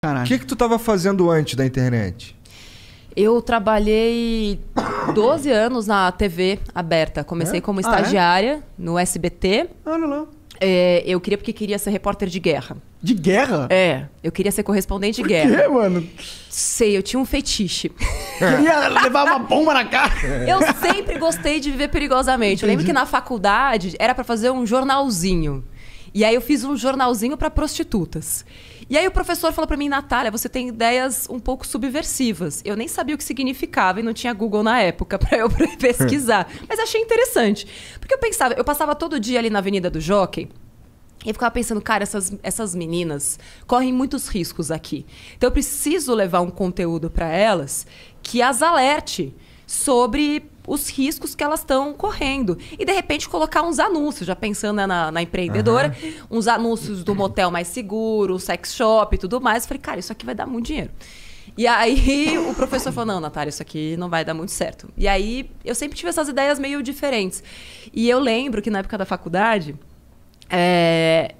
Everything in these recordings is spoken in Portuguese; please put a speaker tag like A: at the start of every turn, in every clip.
A: O
B: que tu tava fazendo antes da internet?
C: Eu trabalhei 12 anos na TV aberta. Comecei como estagiária no SBT.
A: Olha lá.
C: Eu queria ser repórter de guerra.
A: De guerra?
C: Eu queria ser correspondente de
A: guerra.
C: Por
A: quê, mano?
C: Sei, eu tinha um fetiche.
A: Queria levar uma bomba na cara.
C: Eu sempre gostei de viver perigosamente. Eu lembro que na faculdade era pra fazer um jornalzinho. E aí eu fiz um jornalzinho pra prostitutas. E aí o professor falou pra mim, Natália, você tem ideias um pouco subversivas. Eu nem sabia o que significava e não tinha Google na época pra eu pesquisar. Mas achei interessante. Porque eu passava todo dia ali na Avenida do Jockey e eu ficava pensando, cara, essas meninas correm muitos riscos aqui. Então eu preciso levar um conteúdo pra elas que as alerte sobre os riscos que elas estão correndo. E, de repente, colocar uns anúncios, já pensando na empreendedora, uns anúncios do motel mais seguro, sex shop e tudo mais. Eu falei, cara, isso aqui vai dar muito dinheiro. E aí o professor falou, não, Natália, isso aqui não vai dar muito certo. E aí eu sempre tive essas ideias meio diferentes. E eu lembro que na época da faculdade,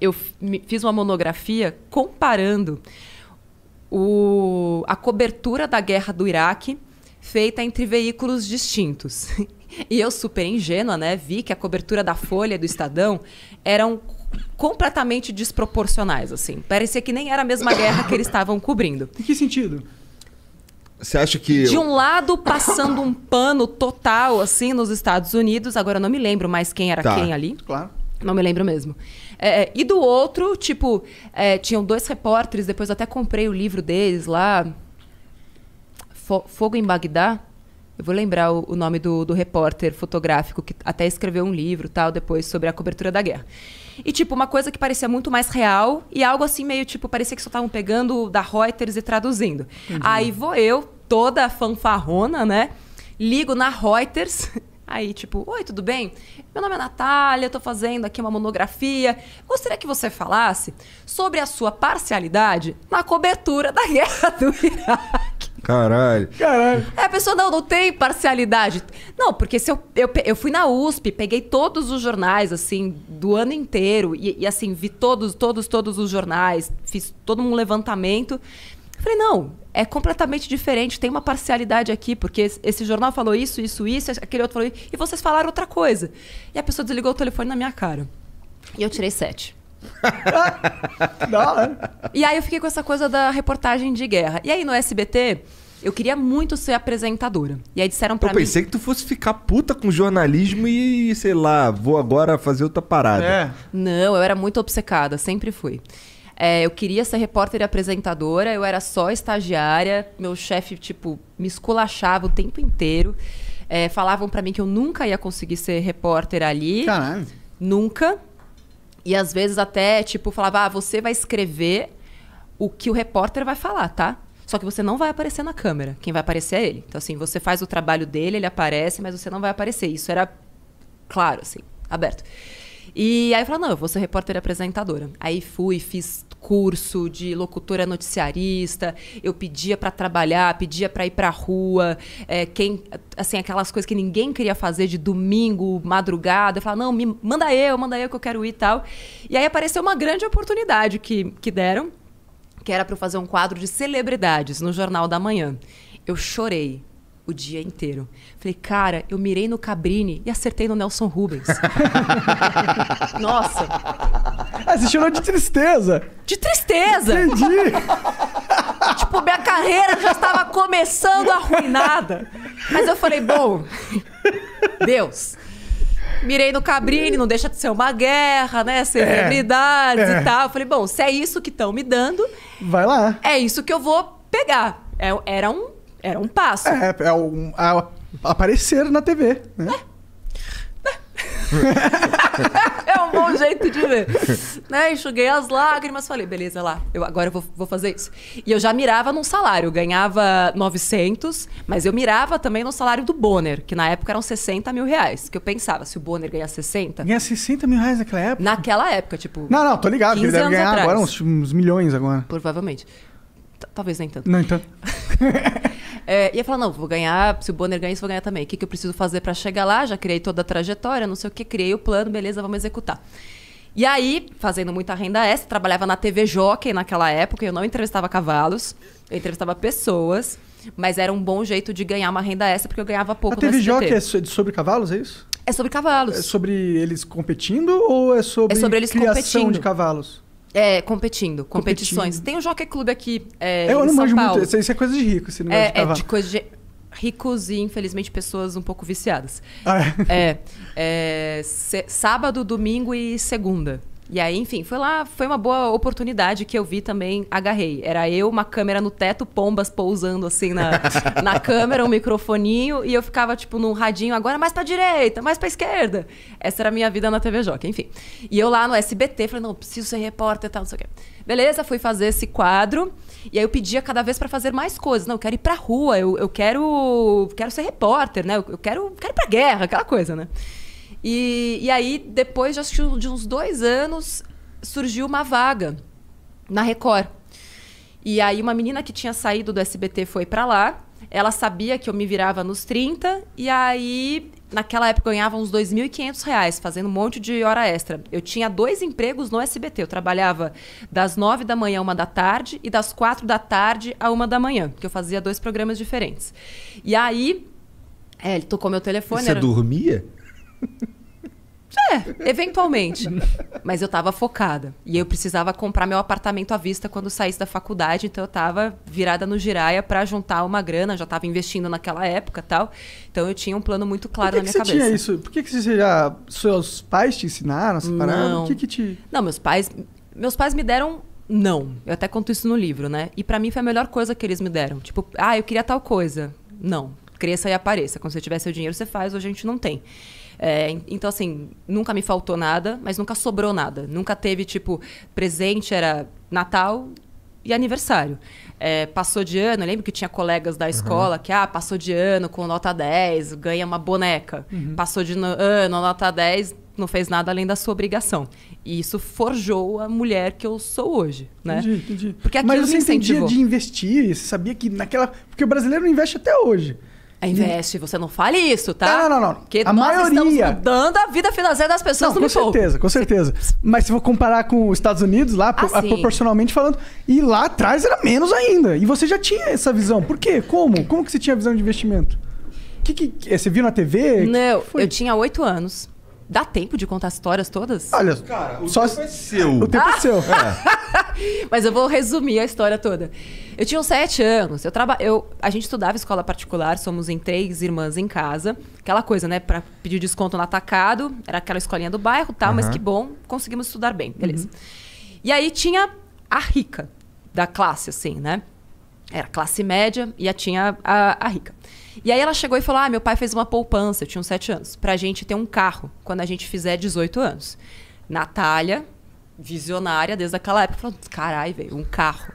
C: eu fiz uma monografia comparando a cobertura da guerra do Iraque feita entre veículos distintos. E eu, super ingênua, né, vi que a cobertura da Folha e do Estadão eram completamente desproporcionais, assim. Parecia que nem era a mesma guerra que eles estavam cobrindo.
A: Em que sentido?
B: Você acha que...
C: De um lado, passando um pano total, assim, nos Estados Unidos. Agora, eu não me lembro mais quem era quem ali.
A: Claro.
C: Não me lembro mesmo. E do outro, tipo, tinham 2 repórteres, depois eu até comprei o livro deles lá... Fogo em Bagdá, eu vou lembrar o nome do repórter fotográfico que até escreveu um livro tal depois sobre a cobertura da guerra. E tipo, uma coisa que parecia muito mais real e algo assim meio tipo, parecia que só estavam pegando da Reuters e traduzindo. Entendi. Aí vou eu, toda fanfarrona, né? Ligo na Reuters, aí tipo, oi, tudo bem? Meu nome é Natália, eu tô fazendo aqui uma monografia. Gostaria que você falasse sobre a sua parcialidade na cobertura da guerra do Iraque.
B: Caralho.
C: A pessoa não tem parcialidade. Não, porque se eu fui na USP, peguei todos os jornais, assim, do ano inteiro. E assim, vi todos os jornais. Fiz todo um levantamento. Falei, não, é completamente diferente. Tem uma parcialidade aqui, porque esse jornal falou isso, aquele outro falou isso. E vocês falaram outra coisa. E a pessoa desligou o telefone na minha cara. E eu tirei 7. E aí eu fiquei com essa coisa da reportagem de guerra. E aí no SBT, eu queria muito ser apresentadora. E aí disseram pra mim...
B: Eu pensei que tu fosse ficar puta com jornalismo e, sei lá, vou agora fazer outra parada.
C: Não, eu era muito obcecada, sempre fui. Eu queria ser repórter e apresentadora, eu era só estagiária. Meu chefe, tipo, me esculachava o tempo inteiro. Falavam pra mim que eu nunca ia conseguir ser repórter ali.
A: Caralho.
C: Nunca. E às vezes até, tipo, falava, você vai escrever o que o repórter vai falar, tá? Só que você não vai aparecer na câmera. Quem vai aparecer é ele. Então, assim, você faz o trabalho dele, ele aparece, mas você não vai aparecer. Isso era claro, assim, aberto. E aí eu falei, não, eu vou ser repórter e apresentadora. Aí fiz curso de locutora noticiarista, eu pedia pra trabalhar, pedia pra ir pra rua, assim, aquelas coisas que ninguém queria fazer de domingo, madrugada. Eu falava, não, manda eu que eu quero ir e tal. E aí apareceu uma grande oportunidade que deram, que era pra eu fazer um quadro de celebridades no Jornal da Manhã. Eu chorei o dia inteiro. Falei, cara, eu mirei no Cabrini e acertei no Nelson Rubens. Nossa.
A: Você chorou de tristeza.
C: De tristeza.
A: Entendi.
C: Tipo, minha carreira já estava começando arruinada. Mas eu falei, bom, Deus, mirei no Cabrini, não deixa de ser uma guerra, né? Celebridades e tal. Eu falei, bom, se é isso que estão me dando...
A: Vai lá.
C: É isso que eu vou pegar. Era um passo.
A: Aparecer na TV, né?
C: É um bom jeito de ver. Né? Enxuguei as lágrimas, falei, beleza, lá, agora eu vou fazer isso. E eu já mirava num salário, eu ganhava 900, mas eu mirava também no salário do Bonner, que na época eram 60 mil reais. Que eu pensava, se o Bonner ganhar 60...
A: Ganha 60 mil reais naquela época?
C: Naquela época, tipo...
A: Não, tô ligado, que ele deve ganhar agora uns milhões agora.
C: Provavelmente. Talvez nem tanto.
A: Não, então...
C: E eu falava, não, vou ganhar, se o Bonner ganha isso, vou ganhar também. O que eu preciso fazer para chegar lá? Já criei toda a trajetória, não sei o que, criei o plano, beleza, vamos executar. E aí, fazendo muita renda extra, trabalhava na TV Jockey naquela época, eu não entrevistava cavalos, eu entrevistava pessoas, mas era um bom jeito de ganhar uma renda extra, porque eu ganhava pouco no SBT.
A: A TV Jockey é sobre cavalos, é isso?
C: É sobre cavalos.
A: É sobre eles competindo ou é sobre
C: eles
A: criação
C: competindo
A: de cavalos?
C: É, competições. Tem o Jockey Club aqui
A: eu
C: em
A: não
C: São
A: manjo
C: Paulo.
A: muito, isso é coisa de rico, esse negócio de cavalo.
C: É de coisa de ricos e, infelizmente, pessoas um pouco viciadas. Sábado, domingo e segunda. E aí, enfim, foi uma boa oportunidade que eu vi também, agarrei. Era eu, uma câmera no teto, pombas pousando assim na câmera, um microfoninho, e eu ficava, tipo, num radinho, agora mais pra direita, mais pra esquerda. Essa era a minha vida na TV Jockey, enfim. E eu lá no SBT, falei, não, preciso ser repórter e tal, não sei o quê. Beleza, fui fazer esse quadro, e aí eu pedia cada vez pra fazer mais coisas. Não, eu quero ir pra rua, eu quero ser repórter, né? Eu quero ir pra guerra, aquela coisa, né? E aí, depois de uns 2 anos, surgiu uma vaga na Record. E aí, uma menina que tinha saído do SBT foi pra lá. Ela sabia que eu me virava nos 30. E aí, naquela época, eu ganhava uns R$2.500 fazendo um monte de hora extra. Eu tinha 2 empregos no SBT. Eu trabalhava das 9 da manhã a 1 da tarde e das 4 da tarde a 1 da manhã, porque eu fazia 2 programas diferentes. E aí, ele tocou meu telefone.
B: E você dormia?
C: Eventualmente. Mas eu tava focada. E eu precisava comprar meu apartamento à vista quando saísse da faculdade. Então eu tava virada no giraia pra juntar uma grana. Já tava investindo naquela época e tal. Então eu tinha um plano muito claro na minha cabeça. Por que você tinha isso?
A: Por que você já... Seus pais te ensinaram essa parada?
C: Não.
A: O que te...
C: Não, meus pais me deram... Não. Eu até conto isso no livro, né? E pra mim foi a melhor coisa que eles me deram. Tipo, eu queria tal coisa. Não. Cresça e apareça. Quando você tiver seu dinheiro, você faz. Hoje a gente não tem. Então, assim, nunca me faltou nada, mas nunca sobrou nada. Nunca teve, tipo, presente era Natal e aniversário. Passou de ano, eu lembro que tinha colegas da escola que, passou de ano com nota 10, ganha uma boneca. Passou de ano, nota 10, não fez nada além da sua obrigação. E isso forjou a mulher que eu sou hoje, né?
A: Entendi.
C: Porque
A: mas você entendia de investir? Você sabia que naquela... Porque o brasileiro não investe até hoje.
C: Investe, você não fale isso, tá?
A: Não.
C: Porque
A: a
C: nós
A: maioria...
C: estamos mudando a vida financeira das pessoas no pouco.
A: Com certeza. Mas se for comparar com os Estados Unidos, lá, proporcionalmente falando, e lá atrás era menos ainda. E você já tinha essa visão. Por quê? Como? Como que você tinha visão de investimento? Você viu na TV?
C: Não, eu tinha 8 anos. Dá tempo de contar as histórias todas?
B: Olha, cara, o tempo é seu.
A: O tempo é seu.
C: Mas eu vou resumir a história toda. Eu tinha uns 7 anos. A gente estudava escola particular, somos em 3 irmãs em casa. Aquela coisa, né? Pra pedir desconto no atacado. Era aquela escolinha do bairro e tal, mas que bom, conseguimos estudar bem. Beleza. E aí tinha a rica da classe, assim, né? Era classe média e tinha a rica. E aí ela chegou e falou, meu pai fez uma poupança, eu tinha uns 7 anos, pra gente ter um carro quando a gente fizer 18 anos. Natália, visionária desde aquela época, falou, carai, velho, um carro.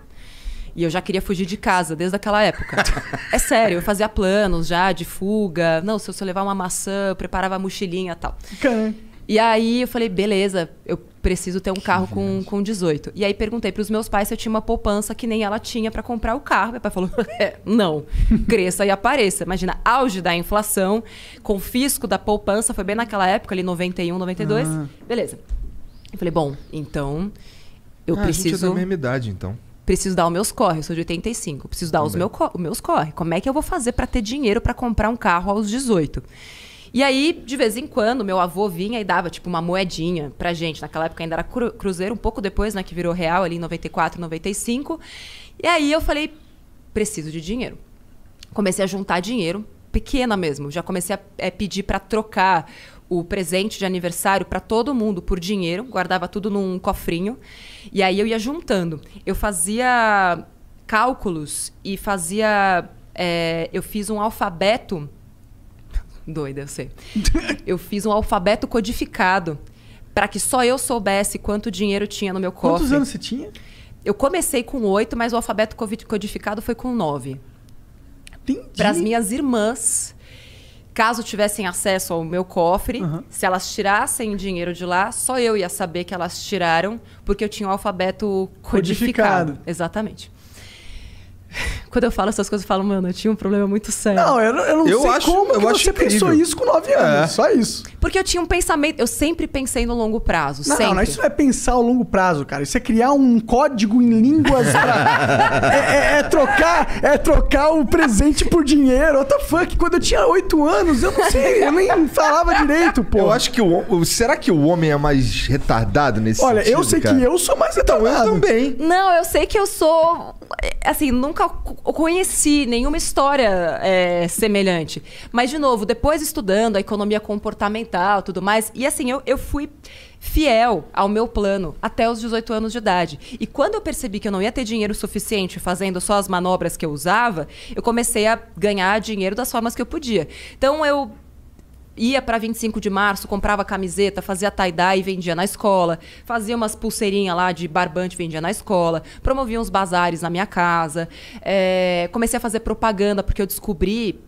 C: E eu já queria fugir de casa desde aquela época. É sério, eu fazia planos já de fuga. Não, se eu levar uma maçã, eu preparava a mochilinha e tal.
A: Caramba.
C: E aí eu falei, beleza, eu preciso ter um carro com 18. E aí perguntei pros meus pais se eu tinha uma poupança que nem ela tinha pra comprar o carro. Meu pai falou, não, cresça e apareça. Imagina, auge da inflação, confisco da poupança, foi bem naquela época, ali 91, 92. Beleza. Eu falei, bom, então eu preciso...
B: A gente é da mesma idade, então.
C: Preciso dar os meus corre, eu sou de 85. Preciso dar os meus corre. Como é que eu vou fazer pra ter dinheiro pra comprar um carro aos 18? E aí, de vez em quando, meu avô vinha e dava, tipo, uma moedinha pra gente. Naquela época ainda era cruzeiro, um pouco depois, né, que virou real, ali em 94, 95. E aí eu falei, preciso de dinheiro. Comecei a juntar dinheiro, pequena mesmo. Já comecei a pedir pra trocar o presente de aniversário pra todo mundo por dinheiro. Guardava tudo num cofrinho. E aí eu ia juntando. Eu fazia cálculos e fazia... eu fiz um alfabeto... Doida, eu sei. Eu fiz um alfabeto codificado para que só eu soubesse quanto dinheiro tinha no meu cofre.
A: Quantos anos você tinha?
C: Eu comecei com 8, mas o alfabeto codificado foi com 9.
A: Entendi.
C: Para as minhas irmãs, caso tivessem acesso ao meu cofre, se elas tirassem dinheiro de lá, só eu ia saber que elas tiraram, porque eu tinha um alfabeto codificado. Exatamente. Quando eu falo essas coisas, eu falo, mano, eu tinha um problema muito sério.
A: Não, eu não sei como você pensou isso com 9 anos. Só isso.
C: Porque eu tinha um pensamento... Eu sempre pensei no longo prazo.
A: Não, isso não é pensar ao longo prazo, cara. Isso é criar um código em línguas pra... é trocar o presente por dinheiro. What the fuck? Quando eu tinha 8 anos, eu não sei. Eu nem falava direito, pô.
B: Eu acho que será que o homem é mais retardado nesse sentido? Olha,
A: eu sei que eu sou mais retardado.
B: Eu também.
C: Não, eu sei que eu sou... Assim, nunca conheci nenhuma história semelhante. Mas, de novo, depois estudando a economia comportamental e tudo mais, e assim, eu fui fiel ao meu plano até os 18 anos de idade. E quando eu percebi que eu não ia ter dinheiro suficiente fazendo só as manobras que eu usava, eu comecei a ganhar dinheiro das formas que eu podia. Então, eu ia para 25 de março, comprava camiseta, fazia tie-dye e vendia na escola, fazia umas pulseirinhas lá de barbante e vendia na escola, promovia uns bazares na minha casa, comecei a fazer propaganda porque eu descobri,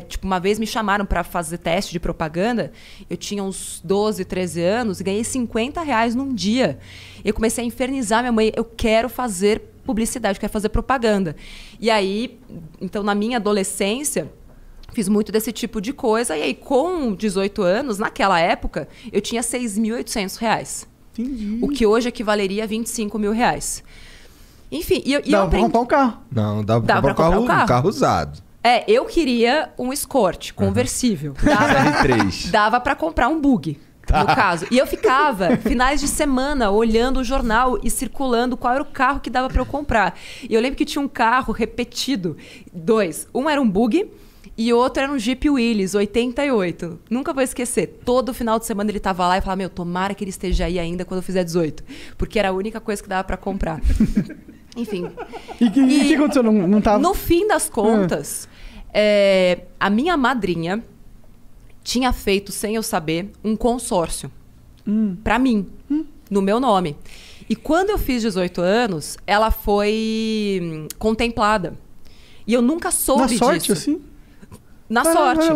C: tipo, uma vez me chamaram para fazer teste de propaganda, eu tinha uns 12, 13 anos e ganhei R$50 num dia. Eu comecei a infernizar minha mãe, eu quero fazer publicidade, eu quero fazer propaganda. E aí, então na minha adolescência, fiz muito desse tipo de coisa. E aí, com 18 anos, naquela época, eu tinha R$6.800.
A: Entendi.
C: O que hoje equivaleria a R$25 mil. Enfim, e eu
A: aprendi... comprar um carro.
B: Não, dá pra comprar um carro usado.
C: Eu queria um Escort conversível. Dava pra comprar um bug, no caso. E eu ficava finais de semana olhando o jornal e circulando qual era o carro que dava pra eu comprar. E eu lembro que tinha um carro repetido. 2. Um era um bug... E outro era um Jeep Willys, 88. Nunca vou esquecer. Todo final de semana ele tava lá e falava, tomara que ele esteja aí ainda quando eu fizer 18. Porque era a única coisa que dava pra comprar. Enfim.
A: E o que aconteceu? Não tava...
C: No fim das contas, a minha madrinha tinha feito, sem eu saber, um consórcio. Pra mim. No meu nome. E quando eu fiz 18 anos, ela foi contemplada. E eu nunca soube disso.
A: Na sorte, assim?
C: Na sorte.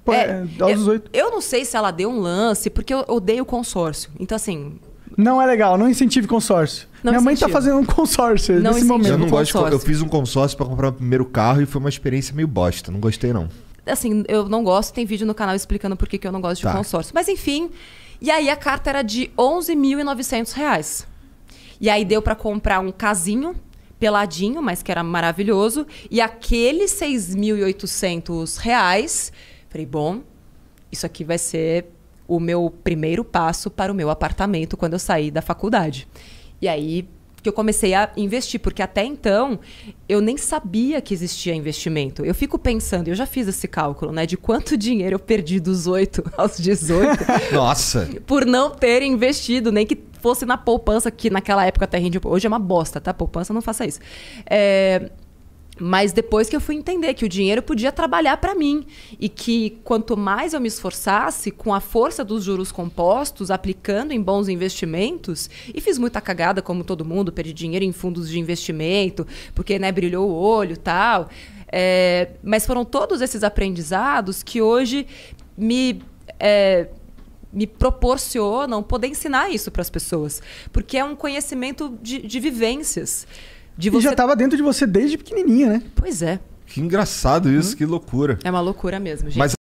A: Vai lá. Aos 18.
C: Eu não sei se ela deu um lance, porque eu odeio consórcio. Então, assim...
A: Não é legal, não incentive consórcio. Minha mãe tá fazendo um consórcio nesse momento.
B: Eu não gosto eu fiz um consórcio pra comprar o primeiro carro e foi uma experiência meio bosta. Não gostei, não.
C: Assim, eu não gosto. Tem vídeo no canal explicando por que eu não gosto de consórcio. Mas, enfim... E aí, a carta era de R$11.900. E aí, deu pra comprar um casinho... peladinho, mas que era maravilhoso. E aqueles R$6.800, falei, bom, isso aqui vai ser o meu primeiro passo para o meu apartamento quando eu sair da faculdade. E aí que eu comecei a investir, porque até então eu nem sabia que existia investimento. Eu fico pensando, eu já fiz esse cálculo, né, de quanto dinheiro eu perdi dos 8 aos 18.
B: Nossa!
C: Por não ter investido, nem que fosse na poupança, que naquela época até rende... Hoje é uma bosta, tá? Poupança, não faça isso. Mas depois que eu fui entender que o dinheiro podia trabalhar para mim e que quanto mais eu me esforçasse com a força dos juros compostos, aplicando em bons investimentos, e fiz muita cagada como todo mundo, perdi dinheiro em fundos de investimento, porque, né, brilhou o olho e tal. Mas foram todos esses aprendizados que hoje me proporcionam poder ensinar isso para as pessoas. Porque é um conhecimento de vivências.
A: E já estava dentro de você desde pequenininha, né?
C: Pois é.
B: Que engraçado isso, que loucura.
C: É uma loucura mesmo, gente.
B: Mas